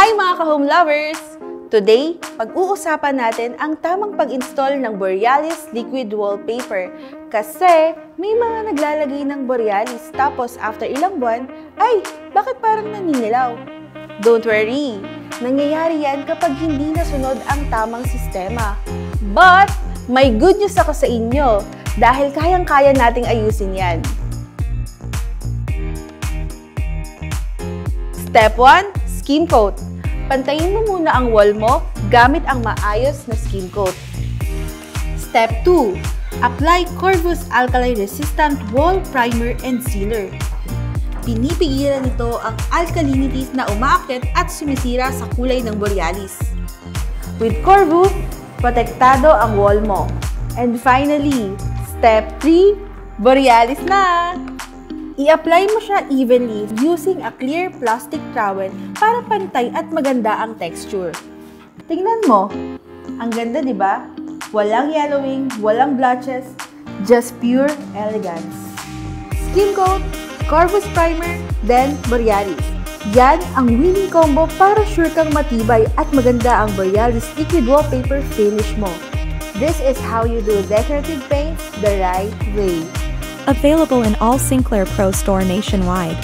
Hi mga ka-home lovers! Today, pag-uusapan natin ang tamang pag-install ng Borealis Liquid Wallpaper kasi may mga naglalagay ng Borealis tapos after ilang buwan, ay, bakit parang naninilaw? Don't worry! Nangyayari yan kapag hindi nasunod ang tamang sistema. But, may good news ako sa inyo dahil kayang-kaya nating ayusin yan. Step 1, skim coat. Pantayin mo muna ang wall mo gamit ang maayos na skim coat. Step 2, apply Corvus Alkali Resistant Wall Primer and Sealer. Pinipigilan nito ang alkalinities na umaakyat at sumisira sa kulay ng Borealis. With Corvus, protektado ang wall mo. And finally, Step 3, Borealis na! I-apply mo siya evenly using a clear plastic towel para pantay at maganda ang texture. Tingnan mo, ang ganda, di ba? Walang yellowing, walang blotches, just pure elegance. Skim coat, Corvus primer, then Borealis. Yan ang winning combo para sure kang matibay at maganda ang Borealis liquid wallpaper finish mo. This is how you do decorative paints the right way. Available in all Sinclair Pro store nationwide.